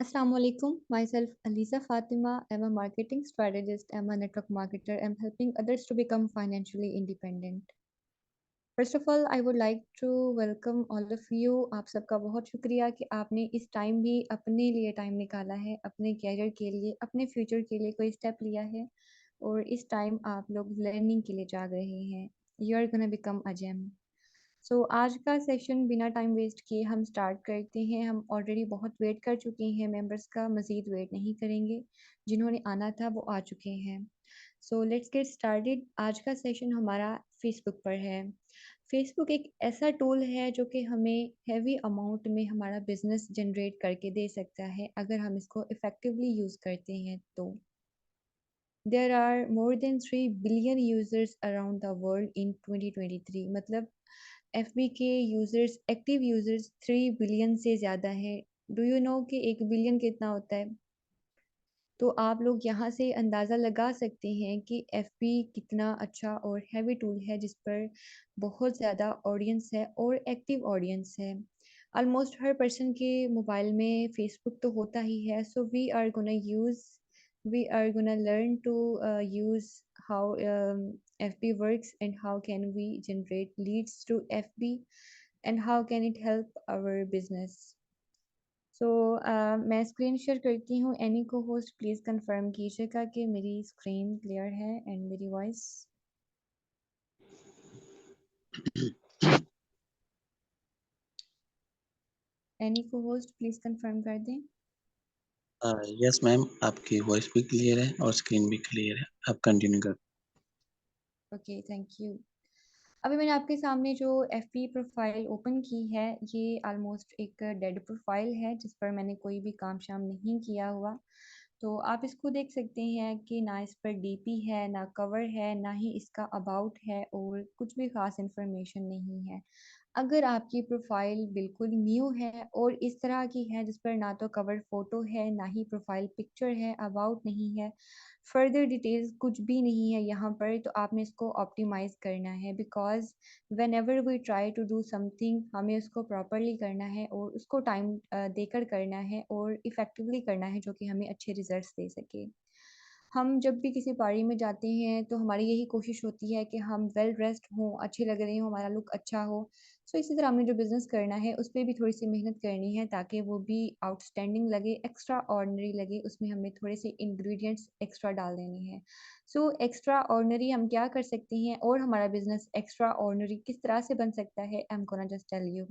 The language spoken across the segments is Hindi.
Assalamu alaikum. Myself Aliza Fatima. I'm a marketing strategist. I'm a network marketer. I'm helping others to become financially independent. First of all, I would like to welcome all of you. आप सबका बहुत शुक्रिया कि आपने इस टाइम भी अपने लिए टाइम निकाला है, अपने कैरियर के लिए, अपने फ्यूचर के लिए कोई स्टेप लिया है और इस टाइम आप लोग लर्निंग के लिए जाग रहे हैं. You are gonna become a gem. सो आज का सेशन बिना टाइम वेस्ट किए हम स्टार्ट करते हैं. हम ऑलरेडी बहुत वेट कर चुके हैं मेंबर्स का, मज़ीद वेट नहीं करेंगे. जिन्होंने आना था वो आ चुके हैं. So let's get started. आज का सेशन हमारा फेसबुक पर है. फेसबुक एक ऐसा टूल है जो कि हमें हैवी अमाउंट में हमारा बिजनेस जनरेट करके दे सकता है अगर हम इसको इफ़ेक्टिवली यूज़ करते हैं तो. There are more than 3 billion users around the world in 2023. मतलब FB के यूज़र्स, एक्टिव यूज़र्स 3 बिलियन से ज़्यादा है. डू यू नो कि 1 बिलियन कितना होता है? तो आप लोग यहाँ से अंदाज़ा लगा सकते हैं कि FB कितना अच्छा और हैवी टूल है जिस पर बहुत ज़्यादा ऑडियंस है और एक्टिव ऑडियंस है. ऑलमोस्ट हर पर्सन के मोबाइल में फेसबुक तो होता ही है. So we are gonna learn to use how FB works and how can we generate leads to FB and how can it help our business. So मैं स्क्रीन शेयर करती हूँ. एनी को होस्ट प्लीज़ कंफर्म कीजिएगा कि मेरी स्क्रीन क्लियर है एंड मेरी वॉइस. एनी को होस्ट प्लीज़ कंफर्म कर दें. यस मैम, आपकी वॉइस भी क्लियर है और स्क्रीन भी क्लियर है. आप कंटिन्यू कर. Okay, thank you. अभी मैंने आपके सामने जो FB प्रोफाइल ओपन की है, ये ऑलमोस्ट एक डेड प्रोफाइल है जिस पर मैंने कोई भी काम शाम नहीं किया हुआ. तो आप इसको देख सकते हैं कि ना इस पर DP है, ना कवर है, ना ही इसका अबाउट है और कुछ भी ख़ास इन्फॉर्मेशन नहीं है. अगर आपकी प्रोफाइल बिल्कुल न्यू है और इस तरह की है जिस पर ना तो कवर फ़ोटो है, ना ही प्रोफाइल पिक्चर है, अबाउट नहीं है, फर्दर डिटेल्स कुछ भी नहीं है यहाँ पर, तो आपने इसको ऑप्टिमाइज़ करना है. Because whenever we try to do something, हमें उसको प्रॉपर्ली करना है और उसको टाइम देकर करना है और इफ़ेक्टिवली करना है जो कि हमें अच्छे रिज़ल्ट्स दे सके. हम जब भी किसी पार्टी में जाते हैं तो हमारी यही कोशिश होती है कि हम वेल ड्रेस्ड हों, अच्छे लग रहे हों, हमारा लुक अच्छा हो. सो इसी तरह हमने जो बिज़नेस करना है उस पे भी थोड़ी-सी मेहनत करनी है ताकि वो भी आउटस्टैंडिंग लगे, एक्स्ट्रा ऑर्डिनरी लगे, उसमें हमें थोड़े से इंग्रीडिएंट्स एक्स्ट्रा डाल देने हैं. सो एक्स्ट्रा ऑर्डिनरी हम क्या कर सकते हैं और हमारा बिज़नेस एक्स्ट्रा ऑर्डिनरी किस तरह से बन सकता है, I am gonna just tell you.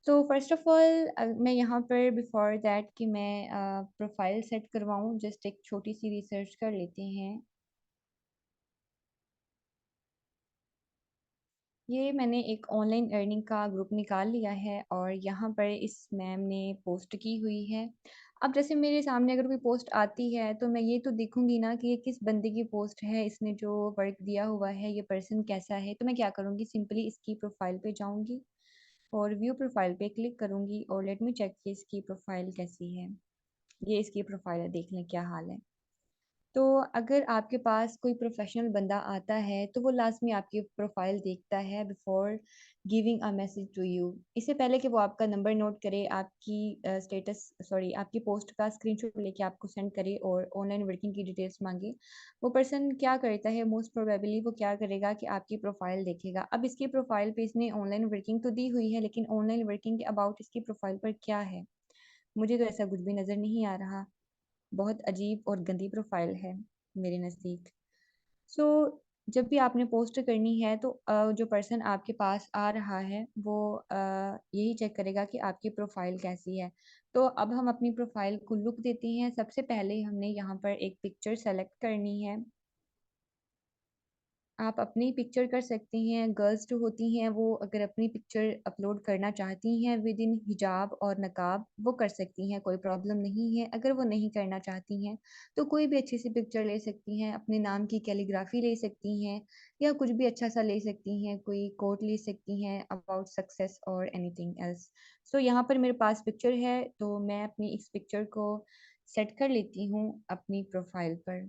तो फर्स्ट ऑफ ऑल मैं यहाँ पर बिफोर दैट कि मैं प्रोफाइल सेट करवाऊँ, जस्ट एक छोटी सी रिसर्च कर लेते हैं. ये मैंने एक ऑनलाइन अर्निंग का ग्रुप निकाल लिया है और यहाँ पर इस मैम ने पोस्ट की हुई है. अब जैसे मेरे सामने अगर कोई पोस्ट आती है तो मैं ये तो देखूंगी ना कि ये किस बंदे की पोस्ट है, इसने जो वर्क दिया हुआ है, ये पर्सन कैसा है. तो मैं क्या करूँगी, सिंपली इसकी प्रोफाइल पे जाऊँगी और व्यू प्रोफाइल पे क्लिक करूँगी और लेट मी चेक कि इसकी प्रोफाइल कैसी है. ये इसकी प्रोफाइल है, देख लें क्या हाल है. तो अगर आपके पास कोई प्रोफेशनल बंदा आता है तो वो लाज़मी आपकी प्रोफाइल देखता है before giving a message to you. इससे पहले कि वो आपका नंबर नोट करे, आपकी स्टेटस सॉरी आपकी पोस्ट का स्क्रीनशॉट लेके आपको सेंड करे और ऑनलाइन वर्किंग की डिटेल्स मांगे, वो पर्सन क्या करता है, मोस्ट प्रोबेबली वो क्या करेगा कि आपकी प्रोफाइल देखेगा. अब इसकी प्रोफाइल पे इसने ऑनलाइन वर्किंग तो दी हुई है लेकिन ऑनलाइन वर्किंग के अबाउट इसकी प्रोफाइल पर क्या है, मुझे तो ऐसा कुछ भी नज़र नहीं आ रहा. बहुत अजीब और गंदी प्रोफाइल है मेरे नज़दीक. सो जब भी आपने पोस्ट करनी है तो जो पर्सन आपके पास आ रहा है वो यही चेक करेगा कि आपकी प्रोफाइल कैसी है. तो अब हम अपनी प्रोफाइल को लुक देते हैं. सबसे पहले हमने यहाँ पर एक पिक्चर सेलेक्ट करनी है. आप अपनी पिक्चर कर सकती हैं. गर्ल्स जो होती हैं वो अगर अपनी पिक्चर अपलोड करना चाहती हैं विद इन हिजाब और नकाब, वो कर सकती हैं, कोई प्रॉब्लम नहीं है. अगर वो नहीं करना चाहती हैं तो कोई भी अच्छी सी पिक्चर ले सकती हैं, अपने नाम की कैलीग्राफी ले सकती हैं या कुछ भी अच्छा सा ले सकती हैं, कोई कोट ले सकती हैं अबाउट सक्सेस और एनीथिंग एल्स. सो यहाँ पर मेरे पास पिक्चर है तो मैं अपनी इस पिक्चर को सेट कर लेती हूँ अपनी प्रोफाइल पर.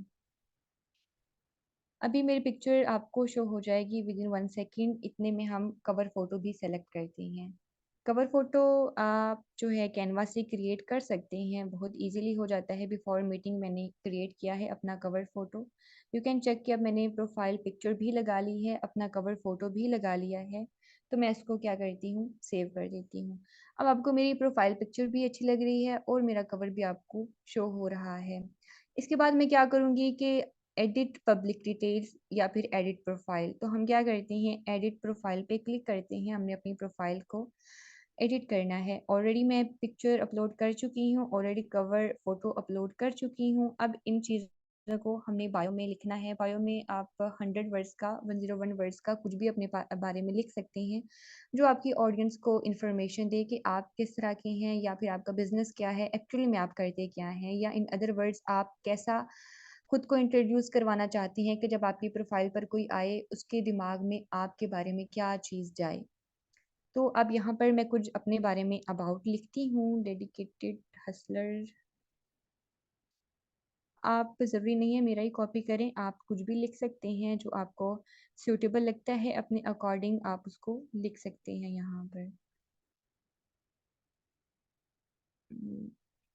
अभी मेरी पिक्चर आपको शो हो जाएगी विद इन 1 सेकेंड. इतने में हम कवर फ़ोटो भी सेलेक्ट करते हैं. कवर फ़ोटो आप जो है कैनवा से क्रिएट कर सकते हैं, बहुत ईज़िली हो जाता है। बिफ़ोर मीटिंग मैंने क्रिएट किया है अपना cover photo. You can check कि अब मैंने प्रोफ़ाइल पिक्चर भी लगा ली है, अपना कवर फ़ोटो भी लगा लिया है। तो मैं इसको क्या करती हूँ, सेव कर देती हूँ। अब आपको मेरी प्रोफ़ाइल पिक्चर भी अच्छी लग रही है और मेरा कवर भी आपको शो हो रहा है। इसके बाद मैं क्या करूँगी कि एडिट पब्लिक डिटेल्स या फिर एडिट प्रोफ़ाइल। तो हम क्या करते हैं, एडिट प्रोफ़ाइल पे क्लिक करते हैं, हमने अपनी प्रोफ़ाइल को एडिट करना है। ऑलरेडी मैं पिक्चर अपलोड कर चुकी हूँ, ऑलरेडी कवर फ़ोटो अपलोड कर चुकी हूँ। अब इन चीज़ों को हमने बायो में लिखना है। बायो में आप 100 वर्ड्स का 101 वर्ड्स का कुछ भी अपने बारे में लिख सकते हैं, जो आपकी ऑडियंस को इन्फॉर्मेशन दे कि आप किस तरह के हैं या फिर आपका बिज़नेस क्या है, एक्चुअली में आप करते क्या हैं, या इन अदर वर्ड्स आप कैसा खुद को इंट्रोड्यूस करवाना चाहती हैं कि जब आपकी प्रोफ़ाइल पर कोई आए, उसके दिमाग में आपके बारे में क्या चीज़ जाए। तो अब यहाँ पर मैं कुछ अपने बारे में अबाउट लिखती हूँ। Dedicated Hustler. आप ज़रूरी नहीं है मेरा ही कॉपी करें, आप कुछ भी लिख सकते हैं जो आपको सूटेबल लगता है, अपने अकॉर्डिंग आप उसको लिख सकते हैं यहाँ पर।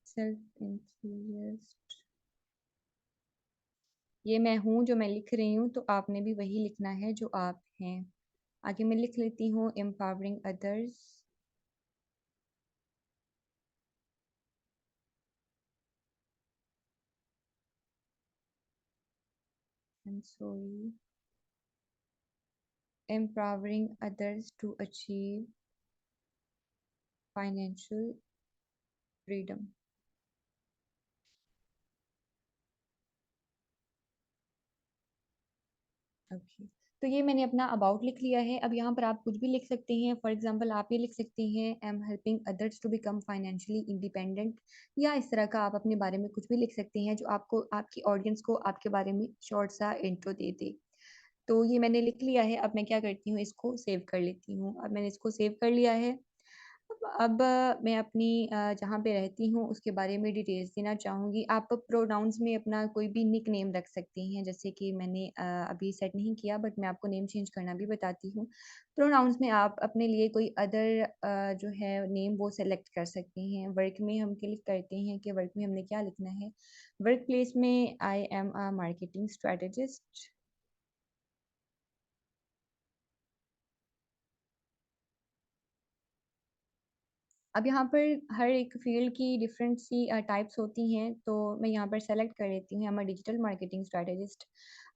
सेल्फ इंथुसियास्ट, ये मैं हूँ जो मैं लिख रही हूँ, तो आपने भी वही लिखना है जो आप हैं। आगे मैं लिख लेती हूँ empowering others and sorry empowering others to achieve financial freedom। Okay, तो ये मैंने अपना अबाउट लिख लिया है। अब यहाँ पर आप कुछ भी लिख सकते हैं। फॉर एग्जांपल आप ये लिख सकते हैं, I am helping others to become financially independent, या इस तरह का आप अपने बारे में कुछ भी लिख सकते हैं जो आपको आपकी ऑडियंस को आपके बारे में शॉर्ट सा इंट्रो दे दे। तो ये मैंने लिख लिया है। अब मैं क्या करती हूँ, इसको सेव कर लेती हूँ। अब मैंने इसको सेव कर लिया है। अब मैं अपनी जहाँ पे रहती हूँ उसके बारे में डिटेल्स देना चाहूँगी। आप प्रोनाउंस में अपना कोई भी निक नेम रख सकती हैं, जैसे कि मैंने अभी सेट नहीं किया, बट मैं आपको नेम चेंज करना भी बताती हूँ। प्रोनाउंस में आप अपने लिए कोई अदर जो है नेम वो सेलेक्ट कर सकती हैं। वर्क में हम क्लिक करते हैं कि वर्क में हमने क्या लिखना है। वर्क प्लेस में I am a marketing strategist. अब यहाँ पर हर एक फ़ील्ड की डिफरेंट सी टाइप्स होती हैं, तो मैं यहाँ पर सेलेक्ट कर लेती हूँ, I am a digital marketing strategist.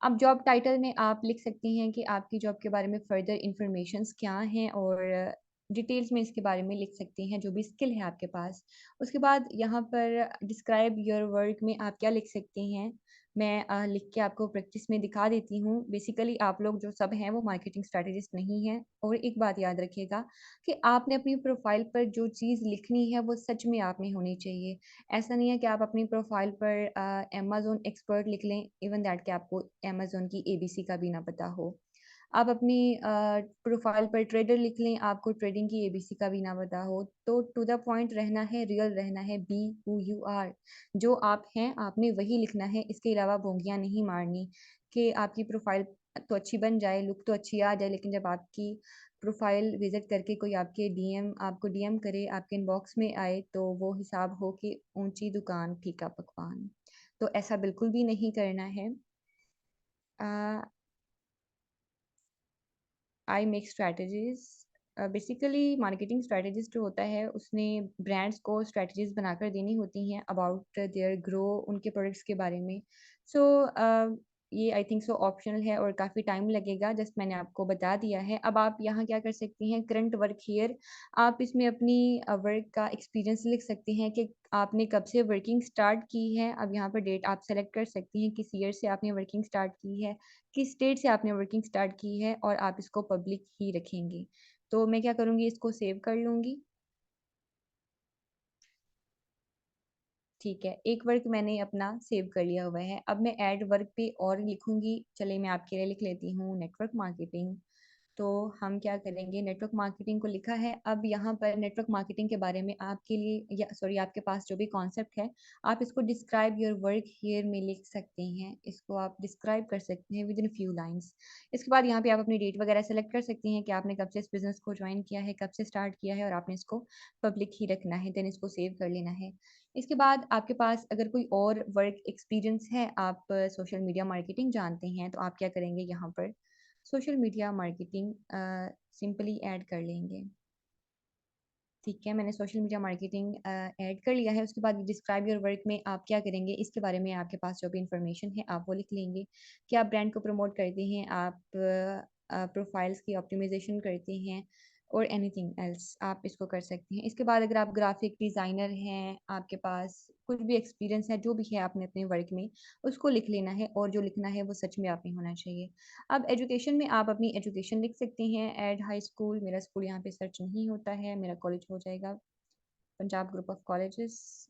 अब जॉब टाइटल में आप लिख सकती हैं कि आपकी जॉब के बारे में फ़र्दर इन्फॉर्मेशंस क्या हैं, और डिटेल्स में इसके बारे में लिख सकती हैं, जो भी स्किल है आपके पास। उसके बाद यहाँ पर डिस्क्राइब योर वर्क में आप क्या लिख सकती हैं, मैं लिख के आपको प्रैक्टिस में दिखा देती हूँ। बेसिकली आप लोग जो सब हैं वो मार्केटिंग स्ट्रैटेजिस्ट नहीं हैं। और एक बात याद रखिएगा कि आपने अपनी प्रोफाइल पर जो चीज़ लिखनी है वो सच में आप में होनी चाहिए। ऐसा नहीं है कि आप अपनी प्रोफाइल पर अमेज़न एक्सपर्ट लिख लें, इवन दैट कि आपको अमेज़न की एबीसी का भी ना पता हो। आप अपनी प्रोफाइल पर ट्रेडर लिख लें, आपको ट्रेडिंग की एबीसी का भी ना पता हो। तो टू द पॉइंट रहना है, रियल रहना है, बी हू यू आर। जो आप हैं आपने वही लिखना है, इसके अलावा बोंगियाँ नहीं मारनी कि आपकी प्रोफाइल तो अच्छी बन जाए, लुक तो अच्छी आ जाए, लेकिन जब आपकी प्रोफाइल विजिट करके कोई आपको डीएम करे, आपके इनबॉक्स में आए, तो वो हिसाब हो कि ऊंची दुकान फीका पकवान। तो ऐसा बिल्कुल भी नहीं करना है। I make strategies. Basically marketing strategist जो होता है उसने ब्रांड्स को स्ट्रैटेजीज बनाकर देनी होती हैं अबाउट देयर ग्रो, उनके प्रोडक्ट्स के बारे में। सो ये आई थिंक सो ऑप्शनल है और काफ़ी टाइम लगेगा, जस्ट मैंने आपको बता दिया है। अब आप यहाँ क्या कर सकती हैं, करंट वर्क हियर। आप इसमें अपनी वर्क का एक्सपीरियंस लिख सकती हैं कि आपने कब से वर्किंग स्टार्ट की है। अब यहाँ पर डेट आप सेलेक्ट कर सकती हैं, किस ईयर से आपने वर्किंग स्टार्ट की है, किस स्टेट से आपने वर्किंग स्टार्ट की है, और आप इसको पब्लिक ही रखेंगे। तो मैं क्या करूँगी, इसको सेव कर लूँगी। ठीक है, एक वर्क मैंने अपना सेव कर लिया हुआ है। अब मैं ऐड वर्क पे और लिखूँगी। चलिए मैं आपके लिए लिख लेती हूँ नेटवर्क मार्केटिंग। तो हम क्या करेंगे, नेटवर्क मार्केटिंग को लिखा है। अब यहाँ पर नेटवर्क मार्केटिंग के बारे में आपके लिए या सॉरी आपके पास जो भी कॉन्सेप्ट है, आप इसको डिस्क्राइब योर वर्क हियर में लिख सकते हैं। इसको आप डिस्क्राइब कर सकते हैं विद इन फ्यू लाइंस। इसके बाद यहाँ पे आप अपनी डेट वगैरह सेलेक्ट कर सकते हैं कि आपने कब से इस बिज़नेस को ज्वाइन किया है, कब से स्टार्ट किया है, और आपने इसको पब्लिक ही रखना है, देन इसको सेव कर लेना है। इसके बाद आपके पास अगर कोई और वर्क एक्सपीरियंस है, आप सोशल मीडिया मार्केटिंग जानते हैं, तो आप क्या करेंगे, यहाँ पर social media marketing simply add कर लेंगे। ठीक है, मैंने सोशल मीडिया मार्केटिंग ऐड कर लिया है। उसके बाद डिस्क्राइब योर वर्क में आप क्या करेंगे, इसके बारे में आपके पास जो भी इंफॉर्मेशन है आप वो लिख लेंगे कि आप ब्रांड को प्रमोट करते हैं, आप प्रोफाइल्स की ऑप्टिमाइजेशन करते हैं, और एनीथिंग एल्स आप इसको कर सकते हैं। इसके बाद अगर आप ग्राफिक डिज़ाइनर हैं, आपके पास कुछ भी एक्सपीरियंस है, जो भी है आपने अपने वर्क में, उसको लिख लेना है, और जो लिखना है वो सच में आप में होना चाहिए। अब एजुकेशन में आप अपनी एजुकेशन लिख सकते हैं, एड हाई स्कूल, मेरा स्कूल यहाँ पे सर्च नहीं होता है, मेरा कॉलेज हो जाएगा पंजाब ग्रुप ऑफ कॉलेजेस।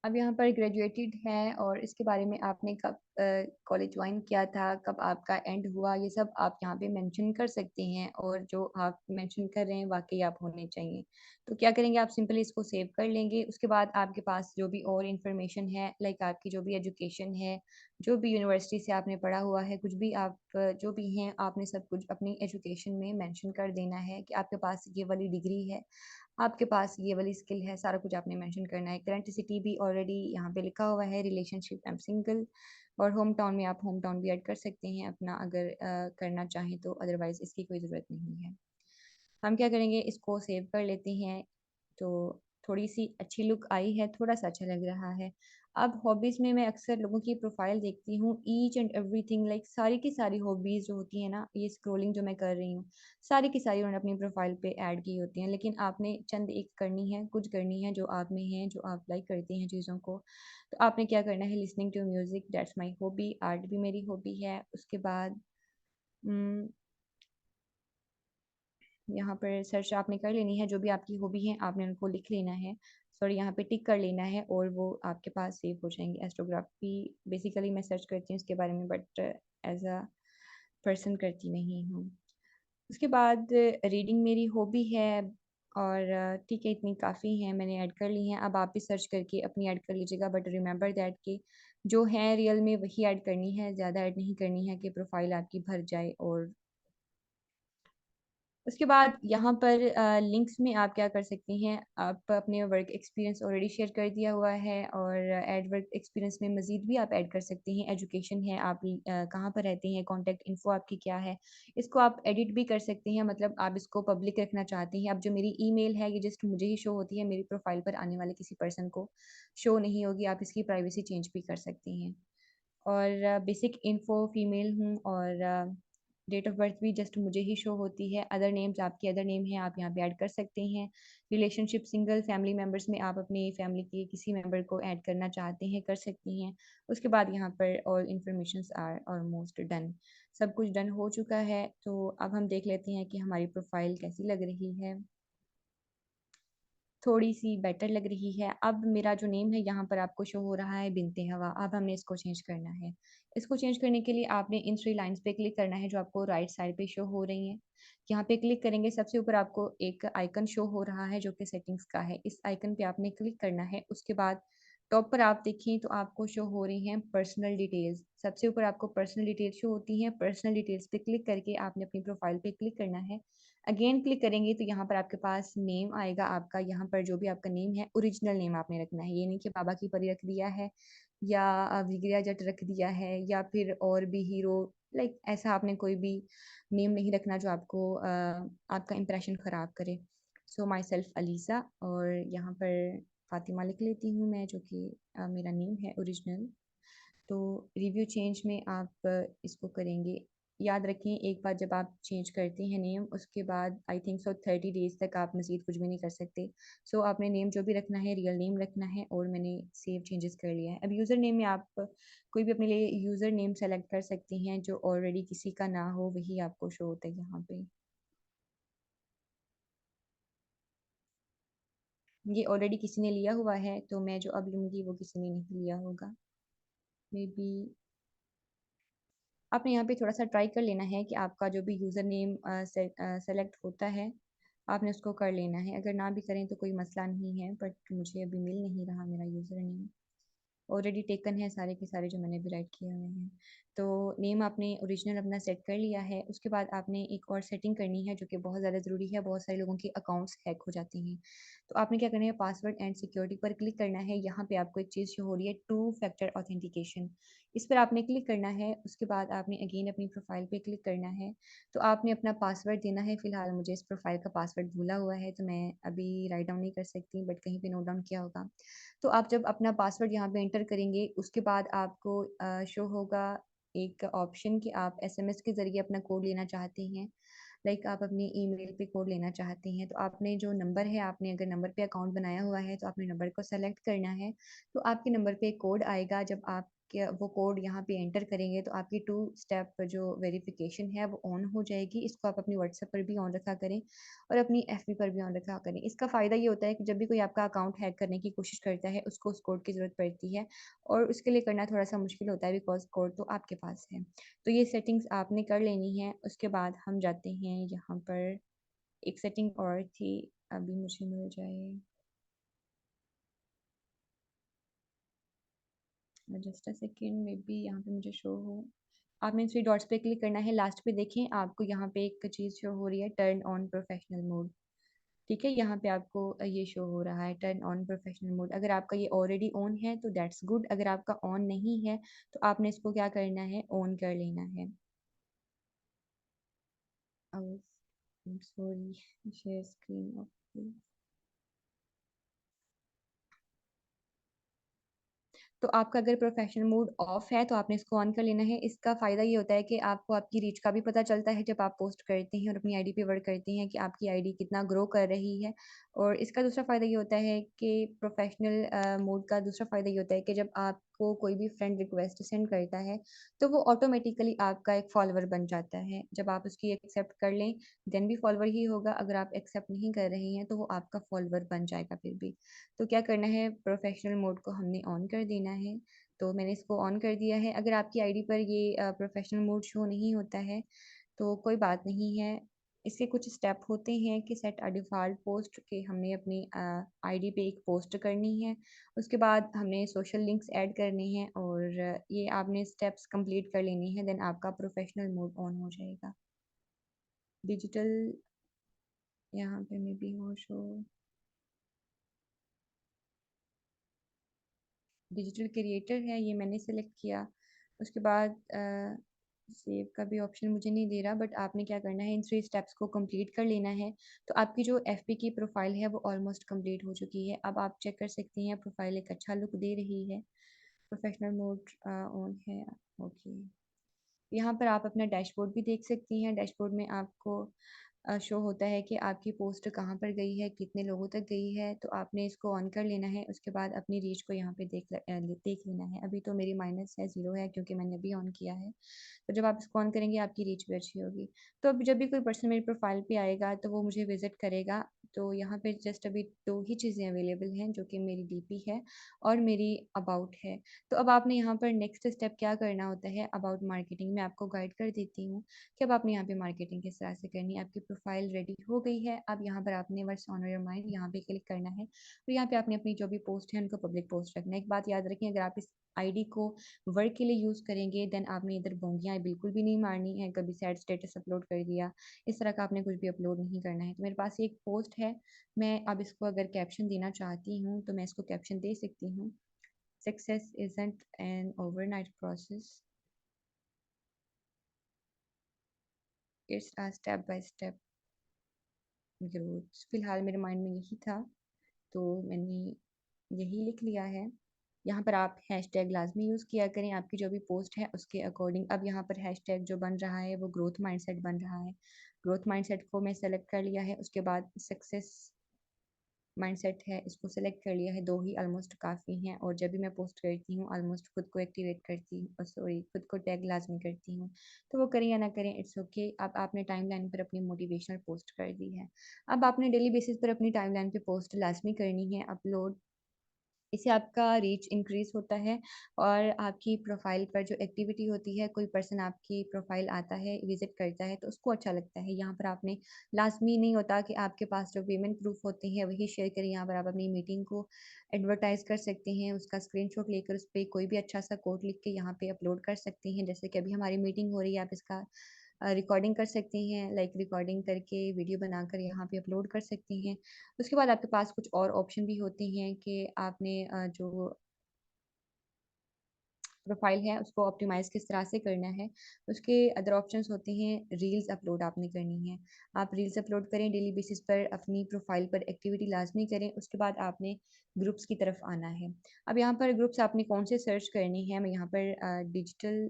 अब यहाँ पर ग्रेजुएटेड है, और इसके बारे में आपने कब कॉलेज ज्वाइन किया था, कब आपका एंड हुआ, ये सब आप यहाँ पे मेंशन कर सकते हैं, और जो आप मेंशन कर रहे हैं वाकई आप होने चाहिए। तो क्या करेंगे, आप सिंपली इसको सेव कर लेंगे। उसके बाद आपके पास जो भी और इन्फॉर्मेशन है, लाइक आपकी जो भी एजुकेशन है, जो भी यूनिवर्सिटी से आपने पढ़ा हुआ है, कुछ भी आप जो भी हैं, आपने सब कुछ अपनी एजुकेशन में मैंशन कर देना है कि आपके पास ये वाली डिग्री है, आपके पास ये वाली स्किल है, सारा कुछ आपने मेंशन करना है। करंट सिटी भी ऑलरेडी यहाँ पे लिखा हुआ है, रिलेशनशिप आई एम सिंगल, और होम टाउन में आप होम टाउन भी ऐड कर सकते हैं अपना, अगर करना चाहें तो, अदरवाइज इसकी कोई ज़रूरत नहीं है। हम क्या करेंगे, इसको सेव कर लेते हैं। तो थोड़ी सी अच्छी लुक आई है, थोड़ा सा अच्छा लग रहा है। अब हॉबीज़ में मैं अक्सर लोगों की प्रोफाइल देखती हूँ, ईच एंड एवरीथिंग, लाइक सारी की सारी हॉबीज़ जो होती है ना, ये स्क्रोलिंग जो मैं कर रही हूँ, सारी की सारी उन्होंने अपनी प्रोफाइल पे ऐड की होती हैं, लेकिन आपने चंद एक करनी है, कुछ करनी है जो आप में है, जो आप लाइक करते हैं चीज़ों को। तो आपने क्या करना है, listening to music, that's my hobby, art भी मेरी हॉबी है। उसके बाद यहाँ पर सर्च आपने कर लेनी है, जो भी आपकी हॉबी है आपने उनको लिख लेना है, सॉरी यहाँ पे टिक कर लेना है, और वो आपके पास सेव हो जाएंगे। एस्ट्रोग्राफी बेसिकली मैं सर्च करती हूँ इसके बारे में, बट एज अ पर्सन करती नहीं हूँ। उसके बाद रीडिंग मेरी हॉबी है, और ठीक है, इतनी काफ़ी है, मैंने ऐड कर ली हैं। अब आप भी सर्च करके अपनी ऐड कर लीजिएगा, बट रिमेंबर दैट कि जो है रियल में वही ऐड करनी है, ज़्यादा ऐड नहीं करनी है कि प्रोफाइल आपकी भर जाए। और उसके बाद यहाँ पर लिंक्स में आप क्या कर सकते हैं, आप अपने वर्क एक्सपीरियंस ऑलरेडी शेयर कर दिया हुआ है, और ऐड वर्क एक्सपीरियंस में मज़ीद भी आप ऐड कर सकते हैं। एजुकेशन है, आप कहाँ पर रहते हैं, कॉन्टैक्ट इन्फो आपकी क्या है, इसको आप एडिट भी कर सकते हैं, मतलब आप इसको पब्लिक रखना चाहते हैं। अब जो मेरी ईमेल है ये जस्ट मुझे ही शो होती है, मेरी प्रोफाइल पर आने वाले किसी पर्सन को शो नहीं होगी, आप इसकी प्राइवेसी चेंज भी कर सकते हैं। और बेसिक इन्फो फीमेल हूँ, और डेट ऑफ बर्थ भी जस्ट मुझे ही शो होती है। अदर नेम्स आपके अदर नेम हैं, आप यहाँ पे ऐड कर सकते हैं। रिलेशनशिप सिंगल, फैमिली मेम्बर्स में आप अपनी फैमिली के किसी मेम्बर को ऐड करना चाहते हैं, कर सकती हैं। उसके बाद यहाँ पर all informations are almost done, सब कुछ डन हो चुका है। तो अब हम देख लेते हैं कि हमारी प्रोफाइल कैसी लग रही है। थोड़ी-सी बेटर लग रही है। अब मेरा जो नेम है यहाँ पर आपको शो हो रहा है बिनते हवा, अब हमने इसको चेंज करना है। इसको चेंज करने के लिए आपने इन 3 लाइन्स पे क्लिक करना है जो आपको राइट साइड पे शो हो रही हैं। यहाँ पे क्लिक करेंगे, सबसे ऊपर आपको एक आइकन शो हो रहा है जो कि सेटिंग्स का है। इस आइकन पे आपने क्लिक करना है। उसके बाद टॉप पर आप देखें तो आपको शो हो रही हैं पर्सनल डिटेल्स। सबसे ऊपर आपको पर्सनल डिटेल्स शो होती हैं। पर्सनल डिटेल्स पे क्लिक करके आपने अपनी प्रोफाइल पे क्लिक करना है। अगेन क्लिक करेंगे तो यहाँ पर आपके पास नेम आएगा आपका। यहाँ पर जो भी आपका नेम है ओरिजिनल नेम आपने रखना है, ये नहीं कि बाबा की परी रख दिया है, या विग्रिया जट रख दिया है, या फिर और भी हीरो, लाइक ऐसा आपने कोई भी नेम नहीं रखना जो आपको आपका इंप्रेशन ख़राब करे। सो माई सेल्फ अलीसा, और यहाँ पर फ़ातिमा लिख लेती हूँ मैं, जो कि मेरा नेम है ओरिजिनल। तो रिव्यू चेंज में आप इसको करेंगे याद रखें, एक बार जब आप चेंज करते हैं नेम, उसके बाद आई थिंक सो 30 डेज तक आप मज़ीद कुछ भी नहीं कर सकते। सो आपने नेम जो भी रखना है रियल नेम रखना है, और मैंने सेव चेंजेस कर लिया है। अब यूज़र नेम में आप कोई भी अपने लिए यूज़र नेम सेलेक्ट कर सकती हैं जो ऑलरेडी किसी का ना हो, वही आपको शो होता है यहाँ पे। ये ऑलरेडी किसी ने लिया हुआ है, तो मैं जो अब लूँगी वो किसी ने नहीं लिया होगा। मे बी आपने यहाँ पे थोड़ा सा ट्राई कर लेना है कि आपका जो भी यूज़र नेम सेलेक्ट होता है, आपने उसको कर लेना है। अगर ना भी करें तो कोई मसला नहीं है, बट मुझे अभी मिल नहीं रहा मेरा यूज़र नेम। ऑलरेडी टेकन है सारे के सारे जो मैंने भी राइट किए हुए हैं। तो नेम आपने ओरिजिनल अपना सेट कर लिया है। उसके बाद आपने एक और सेटिंग करनी है जो कि बहुत ज़्यादा ज़रूरी है। बहुत सारे लोगों के अकाउंट्स हैक हो जाते हैं। तो आपने क्या करना है, पासवर्ड एंड सिक्योरिटी पर क्लिक करना है। यहाँ पे आपको एक चीज़ शो हो रही है, टू फैक्टर ऑथेंटिकेशन। इस पर आपने क्लिक करना है। उसके बाद आपने अगेन अपनी प्रोफाइल पे क्लिक करना है। तो आपने अपना पासवर्ड देना है। फ़िलहाल मुझे इस प्रोफाइल का पासवर्ड भूला हुआ है, तो मैं अभी राइट डाउन नहीं कर सकती, बट कहीं पे नोट डाउन किया होगा। तो आप जब अपना पासवर्ड यहाँ पे एंटर करेंगे, उसके बाद आपको शो होगा एक ऑप्शन कि आप एसएमएस के ज़रिए अपना कोड लेना चाहते हैं। लाइक आप अपनी ईमेल पे कोड लेना चाहते हैं, तो आपने जो नंबर है, आपने अगर नंबर पे अकाउंट बनाया हुआ है तो आपने नंबर को सेलेक्ट करना है। तो आपके नंबर पे एक कोड आएगा। जब आप वो कोड यहाँ पे एंटर करेंगे तो आपकी टू स्टेप जो वेरिफिकेशन है वो ऑन हो जाएगी। इसको आप अपनी व्हाट्सएप पर भी ऑन रखा करें और अपनी एफबी पर भी ऑन रखा करें। इसका फ़ायदा ये होता है कि जब भी कोई आपका अकाउंट हैक करने की कोशिश करता है, उसको उस कोड की ज़रूरत पड़ती है, और उसके लिए करना थोड़ा सा मुश्किल होता है, बिकॉज कोड तो आपके पास है। तो ये सेटिंग्स आपने कर लेनी है। उसके बाद हम जाते हैं यहाँ पर, एक सेटिंग और थी, अभी मुझे मिल जाए, just a second, may be यहाँ पे मुझे शो हो। आपने थ्री डॉट्स पे क्लिक करना है, लास्ट पे देखें आपको यहाँ पे एक चीज़ शो हो रही है, टर्न ऑन प्रोफेशनल मोड। ठीक है, यहाँ पे आपको ये शो हो रहा है टर्न ऑन प्रोफेशनल मोड। अगर आपका ये ऑलरेडी ऑन है तो दैट्स गुड। अगर आपका ऑन नहीं है तो आपने इसको क्या करना है, ऑन कर लेना है। Sorry, share screen. तो आपका अगर प्रोफेशनल मोड ऑफ है तो आपने इसको ऑन कर लेना है। इसका फ़ायदा ये होता है कि आपको आपकी रीच का भी पता चलता है जब आप पोस्ट करते हैं और अपनी आईडी पे वर्क करते हैं कि आपकी आईडी कितना ग्रो कर रही है। और इसका दूसरा फ़ायदा ये होता है कि प्रोफेशनल मोड का दूसरा फ़ायदा ये होता है कि जब आपको कोई भी फ्रेंड रिक्वेस्ट सेंड करता है तो वो ऑटोमेटिकली आपका एक फॉलोअर बन जाता है। जब आप उसकी एक्सेप्ट कर लें देन भी फॉलोअर ही होगा, अगर आप एक्सेप्ट नहीं कर रहे हैं तो वो आपका फॉलोअर बन जाएगा फिर भी। तो क्या करना है, प्रोफेशनल मोड को हमने ऑन कर देना है। तो मैंने इसको ऑन कर दिया है। अगर आपकी आईडी पर ये प्रोफेशनल मोड शो नहीं होता है तो कोई बात नहीं है। इसके कुछ स्टेप होते हैं कि सेट अ डिफ़ॉल्ट पोस्ट के हमने अपनी आईडी पे एक पोस्ट करनी है। उसके बाद हमने सोशल लिंक्स ऐड करने हैं, और ये आपने स्टेप्स कंप्लीट कर लेने हैं, देन आपका प्रोफेशनल मोड ऑन हो जाएगा। डिजिटल, यहाँ पे मे बी हो शो, डिजिटल क्रिएटर है, ये मैंने सेलेक्ट किया। उसके बाद सेव का भी ऑप्शन मुझे नहीं दे रहा, बट आपने क्या करना है, इन थ्री स्टेप्स को कंप्लीट कर लेना है। तो आपकी जो एफपी की प्रोफाइल है वो ऑलमोस्ट कंप्लीट हो चुकी है। अब आप चेक कर सकती हैं प्रोफाइल एक अच्छा लुक दे रही है। प्रोफेशनल मोड ऑन है। ओके, यहाँ पर आप अपना डैशबोर्ड भी देख सकती हैं। डैशबोर्ड में आपको शो होता है कि आपकी पोस्ट कहाँ पर गई है, कितने लोगों तक गई है। तो आपने इसको ऑन कर लेना है। उसके बाद अपनी रीच को यहाँ पे देख लेना है। अभी तो मेरी माइनस है, ज़ीरो है, क्योंकि मैंने अभी ऑन किया है। तो जब आप इसको ऑन करेंगे आपकी रीच भी अच्छी होगी। तो अब जब भी कोई पर्सन मेरी प्रोफाइल पे आएगा तो वो मुझे विजिट करेगा। तो यहाँ पे जस्ट अभी दो ही चीज़ें अवेलेबल हैं, जो कि मेरी डीपी है और मेरी अबाउट है। तो अब आपने यहाँ पर नेक्स्ट स्टेप क्या करना होता है, अबाउट मार्केटिंग में आपको गाइड कर देती हूँ कि अब आपने यहाँ पे मार्केटिंग किस तरह से करनी है। आपकी प्रोफाइल रेडी हो गई है। अब यहाँ पर आपने व्हाट्स ऑन योर माइंड यहाँ पे क्लिक करना है, और यहाँ पे आपने अपनी जो भी पोस्ट है उनको पब्लिक पोस्ट रखना है। एक बात याद रखें, अगर आप इस आईडी को वर्क के लिए यूज़ करेंगे देन आपने इधर बोंगियाँ बिल्कुल भी नहीं मारनी है, कभी सैड स्टेटस अपलोड कर दिया, इस तरह का आपने कुछ भी अपलोड नहीं करना है। तो मेरे पास एक पोस्ट है, मैं अब इसको अगर कैप्शन देना चाहती हूँ तो मैं इसको कैप्शन दे सकती हूँ, success isn't an overnight process, it's a step by step growth. फिलहाल मेरे माइंड में यही था तो मैंने यही लिख लिया है। यहाँ पर आप हैशटैग लाजमी यूज़ किया करें आपकी जो भी पोस्ट है उसके अकॉर्डिंग। अब यहाँ पर हैशटैग जो बन रहा है वो ग्रोथ माइंडसेट बन रहा है। ग्रोथ माइंडसेट को मैं सेलेक्ट कर लिया है, उसके बाद सक्सेस माइंडसेट है इसको सेलेक्ट कर लिया है। दो ही ऑलमोस्ट काफ़ी हैं, और जब भी मैं पोस्ट करती हूँ ऑलमोस्ट खुद को एक्टिवेट करती हूँ, सॉरी खुद को टैग लाजमी करती हूँ। तो वो करें या ना करें इट्स ओके। अब आपने टाइमलाइन पर अपनी मोटिवेशनल पोस्ट कर दी है। अब आपने डेली बेसिस पर अपनी टाइमलाइन पे पोस्ट लाजमी करनी है अपलोड। इससे आपका रीच इंक्रीज होता है, और आपकी प्रोफाइल पर जो एक्टिविटी होती है, कोई पर्सन आपकी प्रोफाइल आता है विजिट करता है तो उसको अच्छा लगता है। यहाँ पर आपने लाजमी नहीं होता कि आपके पास जो पेमेंट प्रूफ होते हैं वही शेयर करें। यहाँ पर आप अपनी मीटिंग को एडवर्टाइज कर सकते हैं, उसका स्क्रीनशॉट लेकर उस पर कोई भी अच्छा सा कोट लिख के यहाँ पे अपलोड कर सकते हैं। जैसे कि अभी हमारी मीटिंग हो रही है, आप इसका रिकॉर्डिंग कर सकती हैं, लाइक रिकॉर्डिंग करके वीडियो बनाकर यहाँ पे अपलोड कर सकती हैं। उसके बाद आपके पास कुछ और ऑप्शन भी होते हैं कि आपने जो प्रोफाइल है उसको ऑप्टिमाइज़ किस तरह से करना है। उसके अदर ऑप्शंस होते हैं, रील्स अपलोड आपने करनी है। आप रील्स अपलोड करें डेली बेसिस पर, अपनी प्रोफाइल पर एक्टिविटी लाजमी करें। उसके बाद आपने ग्रुप्स की तरफ आना है। अब यहाँ पर ग्रुप्स आपने कौन से सर्च करने हैं, मैं यहाँ पर digital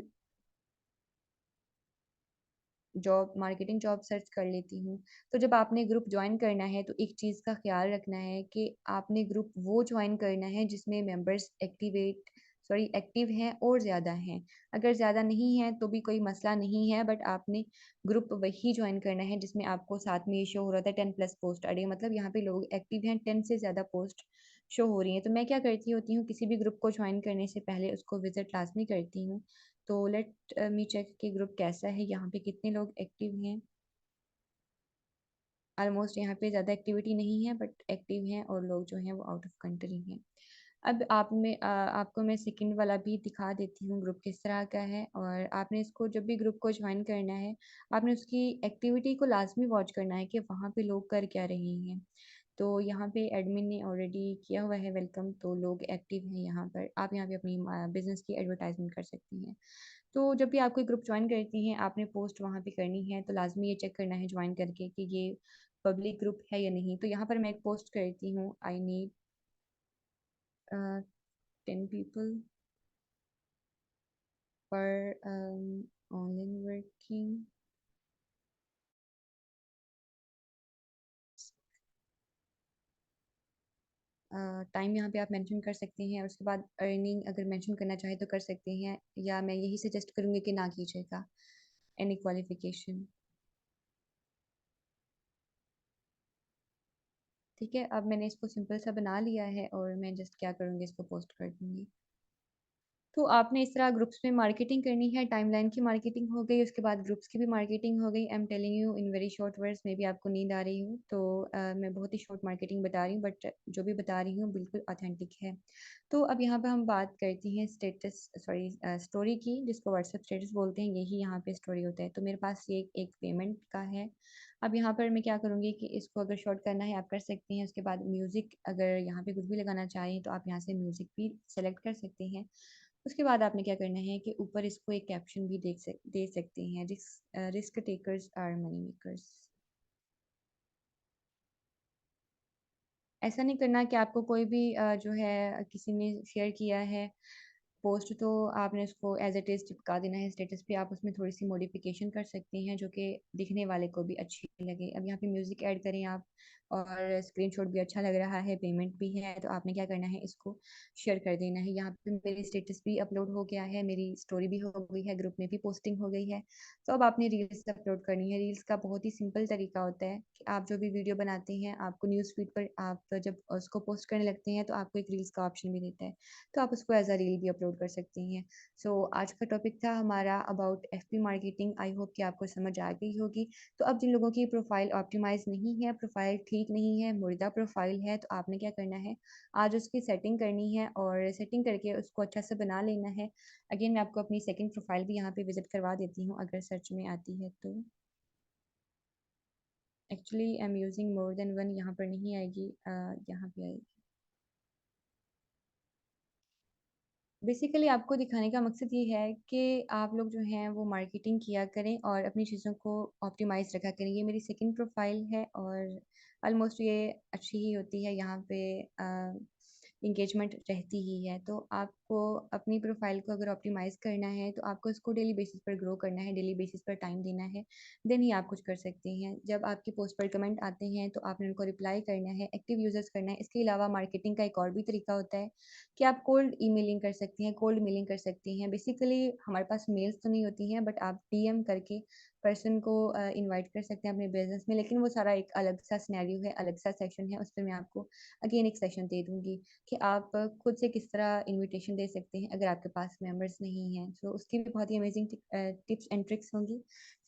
job marketing job search कर लेती हूँ। तो जब आपने ग्रुप ज्वाइन करना है तो एक चीज़ का ख्याल रखना है कि आपने ग्रुप वो ज्वाइन करना है जिसमें मेंबर्स एक्टिव हैं और ज़्यादा हैं। अगर ज़्यादा नहीं है तो भी कोई मसला नहीं है, बट आपने ग्रुप वही ज्वाइन करना है जिसमें आपको साथ में ये शो हो रहा था 10 प्लस पोस्ट अरे, मतलब यहाँ पे लोग एक्टिव हैं, 10 से ज़्यादा पोस्ट शो हो रही हैं। तो मैं क्या करती होती हूँ, किसी भी ग्रुप को ज्वाइन करने से पहले उसको विजिट लाजमी करती हूँ। तो लेट मी चेक कि ग्रुप कैसा है, यहाँ पे कितने लोग एक्टिव हैं। ऑलमोस्ट यहाँ पे ज़्यादा एक्टिविटी नहीं है बट एक्टिव हैं, और लोग जो हैं वो आउट ऑफ कंट्री हैं। अब आपको मैं सेकंड वाला भी दिखा देती हूँ ग्रुप किस तरह का है। और आपने इसको जब भी ग्रुप को ज्वाइन करना है, आपने उसकी एक्टिविटी को लाजमी वॉच करना है कि वहाँ पे लोग कर क्या रहे हैं। तो यहाँ पे एडमिन ने ऑलरेडी किया हुआ है वेलकम, तो लोग एक्टिव हैं यहाँ पर। आप यहाँ पे अपनी बिजनेस की एडवर्टाइजमेंट कर सकती हैं। तो जब भी आप कोई ग्रुप ज्वाइन करती हैं, आपने पोस्ट वहाँ पे करनी है, तो लाजमी ये चेक करना है ज्वाइन करके कि ये पब्लिक ग्रुप है या नहीं। तो यहाँ पर मैं एक पोस्ट करती हूँ, आई नीड 10 people पर ऑनलाइन वर्किंग। टाइम यहाँ पे आप मेंशन कर सकते हैं, और उसके बाद अर्निंग अगर मेंशन करना चाहे तो कर सकते हैं, या मैं यही सजेस्ट करूँगी कि ना कीजिएगा। Any qualification. ठीक है, अब मैंने इसको सिंपल सा बना लिया है, और मैं जस्ट क्या करूँगी, इसको पोस्ट कर दूँगी। तो आपने इस तरह ग्रुप्स में मार्केटिंग करनी है, टाइमलाइन की मार्केटिंग हो गई, उसके बाद ग्रुप्स की भी मार्केटिंग हो गई। I am telling you in very short words, may be आपको नींद आ रही हो तो मैं बहुत ही शॉर्ट मार्केटिंग बता रही हूँ, बट जो भी बता रही हूँ बिल्कुल ऑथेंटिक है। तो अब यहाँ पे हम बात करती हैं स्टोरी की, जिसको व्हाट्सएप स्टेटस बोलते हैं, यही यहाँ पे स्टोरी होता है। तो मेरे पास ये एक पेमेंट का है। अब यहाँ पर मैं क्या करूँगी कि इसको अगर शॉर्ट करना है आप कर सकते हैं। उसके बाद म्यूज़िक, अगर यहाँ पे कुछ भी लगाना चाहें तो आप यहाँ से म्यूज़िक भी सेलेक्ट कर सकते हैं। उसके बाद आपने क्या करना है कि ऊपर इसको एक कैप्शन भी दे सकते हैं, risk takers are money makers. ऐसा नहीं करना कि आपको कोई भी जो है किसी ने शेयर किया है पोस्ट, तो आपने उसको एज इट इज़ चिपका देना है स्टेटस पे। आप उसमें थोड़ी सी मॉडिफिकेशन कर सकते हैं जो कि दिखने वाले को भी अच्छी लगे। अब यहाँ पे म्यूज़िक ऐड करें आप, और स्क्रीनशॉट भी अच्छा लग रहा है, पेमेंट भी है, तो आपने क्या करना है, इसको शेयर कर देना है। यहाँ पे मेरी स्टेटस भी अपलोड हो गया है, मेरी स्टोरी भी हो गई है, ग्रुप में भी पोस्टिंग हो गई है। तो अब आपने रील्स अपलोड करनी है। रील्स का बहुत ही सिंपल तरीका होता है कि आप जो भी वीडियो बनाते हैं, आपको न्यूज़ फीड पर आप जब उसको पोस्ट करने लगते हैं तो आपको एक रील्स का ऑप्शन भी देता है, तो आप उसको एज अ रील भी अपलोड कर सकती हैं। सो आज का टॉपिक था हमारा about FP marketing. I hope कि आपको समझ आ गई होगी। तो अब जिन लोगों की प्रोफाइल ऑप्टिमाइज नहीं है, प्रोफाइल ठीक नहीं है, मुर्दा प्रोफाइल है, तो आपने क्या करना है, आज उसकी सेटिंग करनी है, और सेटिंग करके उसको अच्छा से बना लेना है। अगेन मैं आपको अपनी सेकंड प्रोफाइल भी यहाँ पे विजिट करवा देती हूँ, अगर सर्च में आती है तो। Actually I am using more than one, यहाँ पर नहीं आएगी, यहाँ पे आएगी। बेसिकली आपको दिखाने का मकसद ये है कि आप लोग जो हैं वो मार्केटिंग किया करें और अपनी चीज़ों को ऑप्टिमाइज रखा करें। ये मेरी सेकंड प्रोफाइल है, और ऑलमोस्ट ये अच्छी ही होती है। यहाँ पे इंगेजमेंट रहती ही है। तो आपको अपनी प्रोफाइल को अगर ऑप्टिमाइज़ करना है तो आपको इसको डेली बेसिस पर ग्रो करना है, डेली बेसिस पर टाइम देना है, देन ही आप कुछ कर सकती हैं। जब आपकी पोस्ट पर कमेंट आते हैं तो आपने उनको रिप्लाई करना है, एक्टिव यूज़र्स करना है। इसके अलावा मार्केटिंग का एक और भी तरीका होता है कि आप कोल्ड ईमेलिंग कर सकती हैं, कोल्ड मेलिंग कर सकती हैं। बेसिकली हमारे पास मेल्स तो नहीं होती हैं, बट आप डीएम करके पर्सन को इनवाइट कर सकते हैं अपने बिज़नेस में, लेकिन वो सारा एक अलग सा सिनेरियो है, अलग सा सेशन है, उस पे मैं आपको अगेन एक सेशन दे दूँगी कि आप खुद से किस तरह इनविटेशन दे सकते हैं अगर आपके पास मेंबर्स नहीं हैं। सो उसकी भी बहुत ही अमेजिंग टिप्स एंड ट्रिक्स होंगी।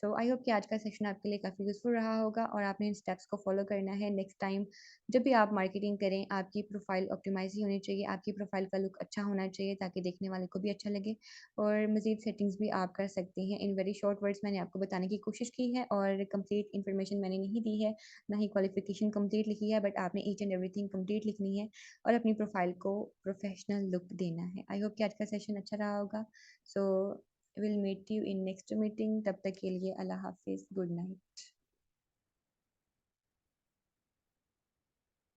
सो आई होप कि आज का सेशन आपके लिए काफ़ी यूज़फुल रहा होगा और आपने इन स्टेप्स को फॉलो करना है। नेक्स्ट टाइम जब भी आप मार्केटिंग करें, आपकी प्रोफाइल ऑप्टिमाइज़ ही होनी चाहिए, आपकी प्रोफाइल का लुक अच्छा होना चाहिए ताकि देखने वाले को भी अच्छा लगे, और मज़ीद सेटिंग्स भी आप कर सकती हैं। इन वेरी शॉर्ट वर्ड्स मैंने आपको बताने की कोशिश की है और कंप्लीट इन्फॉर्मेशन मैंने नहीं दी है, ना ही क्वालिफ़िकेशन कंप्लीट लिखी है, बट आपने ईच एंड एवरीथिंग कंप्लीट लिखनी है और अपनी प्रोफाइल को प्रोफेशनल लुक देना है। आई होप कि आज का सेशन अच्छा रहा होगा। So will meet you in next meeting. तब तक के लिए अल्लाह हाफ़िज़, गुड नाइट।